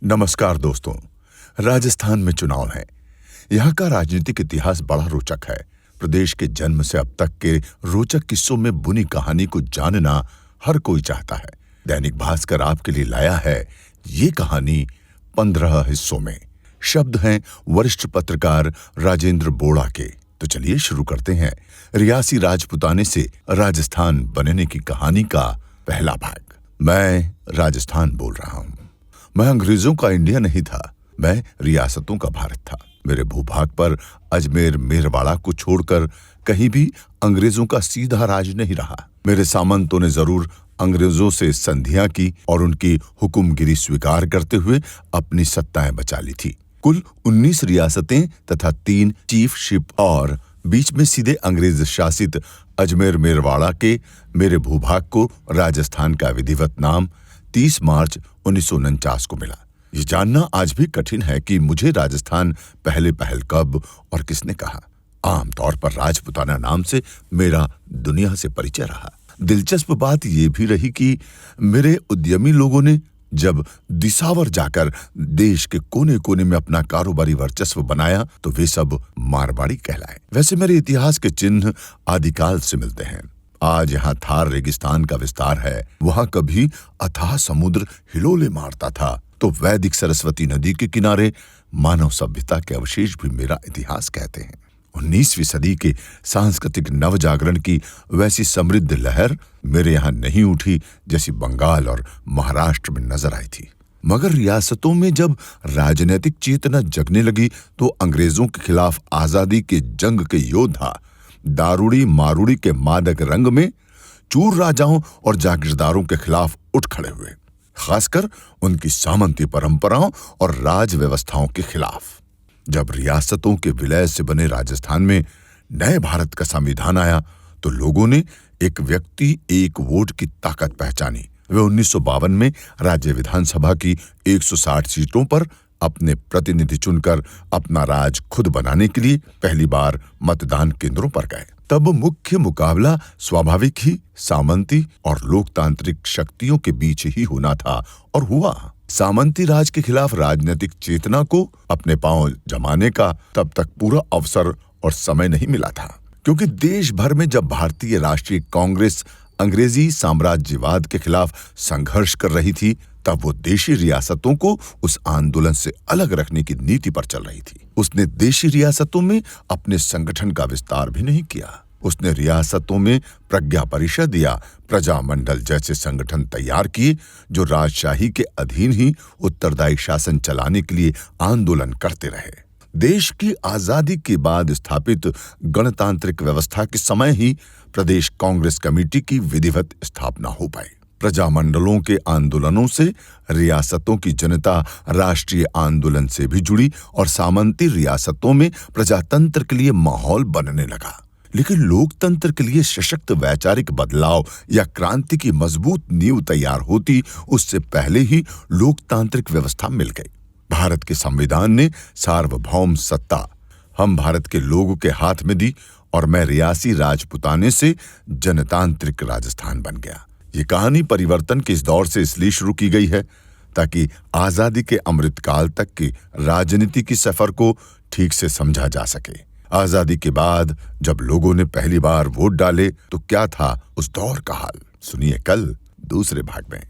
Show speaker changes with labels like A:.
A: नमस्कार दोस्तों। राजस्थान में चुनाव है। यहाँ का राजनीतिक इतिहास बड़ा रोचक है। प्रदेश के जन्म से अब तक के रोचक किस्सों में बुनी कहानी को जानना हर कोई चाहता है। दैनिक भास्कर आपके लिए लाया है ये कहानी 15 हिस्सों में। शब्द हैं वरिष्ठ पत्रकार राजेंद्र बोड़ा के। तो चलिए शुरू करते हैं रियासी राजपुताने से राजस्थान बनने की कहानी का पहला भाग। मैं राजस्थान बोल रहा हूँ। मैं अंग्रेजों का इंडिया नहीं था, मैं रियासतों का भारत था। मेरे भूभाग पर अजमेर मेरवाड़ा को छोड़कर कहीं भी अंग्रेजों का सीधा राज नहीं रहा। मेरे सामंतों ने जरूर अंग्रेजों से संधियां की और उनकी हुक्मगिरी स्वीकार करते हुए अपनी सत्ताएं बचा ली थी। कुल 19 रियासतें तथा 3 चीफशिप और बीच में सीधे अंग्रेज शासित अजमेर मेरवाड़ा के मेरे भूभाग को राजस्थान का विधिवत नाम 30 मार्च 1949 को मिला। ये जानना आज भी कठिन है कि मुझे राजस्थान पहले कब और किसने कहा। आमतौर पर राजपुताना नाम से मेरा दुनिया से परिचय रहा। दिलचस्प बात यह भी रही कि मेरे उद्यमी लोगों ने जब दिसावर जाकर देश के कोने कोने में अपना कारोबारी वर्चस्व बनाया तो वे सब मारवाड़ी कहलाए। वैसे मेरे इतिहास के चिन्ह आदिकाल से मिलते हैं। आज यहाँ थार रेगिस्तान का विस्तार है, वहां कभी अथाह समुद्र हिलोले मारता था, तो वैदिक सरस्वती नदी के किनारे मानव सभ्यता के अवशेष भी मेरा इतिहास कहते हैं। 19वीं सदी के सांस्कृतिक नवजागरण की वैसी समृद्ध लहर मेरे यहाँ नहीं उठी जैसी बंगाल और महाराष्ट्र में नजर आई थी। मगर रियासतों में जब राजनीतिक चेतना जगने लगी तो अंग्रेजों के खिलाफ आजादी के जंग के योद्धा दारूड़ी मारूड़ी के मादक रंग में चूर राजाओं और जागीरदारों के खिलाफ उठ खड़े हुए, खासकर उनकी सामंती परंपराओं और राज व्यवस्थाओं के खिलाफ। जब रियासतों के विलय से बने राजस्थान में नए भारत का संविधान आया तो लोगों ने एक व्यक्ति एक वोट की ताकत पहचानी। वे 1952 में राज्य विधानसभा की 160 सीटों पर अपने प्रतिनिधि चुनकर अपना राज खुद बनाने के लिए पहली बार मतदान केंद्रों पर गए। तब मुख्य मुकाबला स्वाभाविक ही सामंती और लोकतांत्रिक शक्तियों के बीच ही होना था और हुआ। सामंती राज के खिलाफ राजनीतिक चेतना को अपने पांव जमाने का तब तक पूरा अवसर और समय नहीं मिला था, क्योंकि देश भर में जब भारतीय राष्ट्रीय कांग्रेस अंग्रेजी साम्राज्यवाद के खिलाफ संघर्ष कर रही थी तब वो देशी रियासतों को उस आंदोलन से अलग रखने की नीति पर चल रही थी। उसने देशी रियासतों में अपने संगठन का विस्तार भी नहीं किया। उसने रियासतों में प्रज्ञा परिषद या प्रजामंडल जैसे संगठन तैयार किए जो राजशाही के अधीन ही उत्तरदायी शासन चलाने के लिए आंदोलन करते रहे। देश की आजादी के बाद स्थापित गणतांत्रिक व्यवस्था के समय ही प्रदेश कांग्रेस कमेटी की विधिवत स्थापना हो पाई। प्रजामंडलों के आंदोलनों से रियासतों की जनता राष्ट्रीय आंदोलन से भी जुड़ी और सामंती रियासतों में प्रजातंत्र के लिए माहौल बनने लगा। लेकिन लोकतंत्र के लिए सशक्त वैचारिक बदलाव या क्रांति की मजबूत नींव तैयार होती उससे पहले ही लोकतांत्रिक व्यवस्था मिल गई। भारत के संविधान ने सार्वभौम सत्ता हम भारत के लोगों के हाथ में दी और मैं रियासी राजपुताने से जनतांत्रिक राजस्थान बन गया। ये कहानी परिवर्तन के इस दौर से इसलिए शुरू की गई है ताकि आजादी के अमृतकाल तक की राजनीति की सफर को ठीक से समझा जा सके। आजादी के बाद जब लोगों ने पहली बार वोट डाले तो क्या था उस दौर का हाल, सुनिए कल दूसरे भाग में।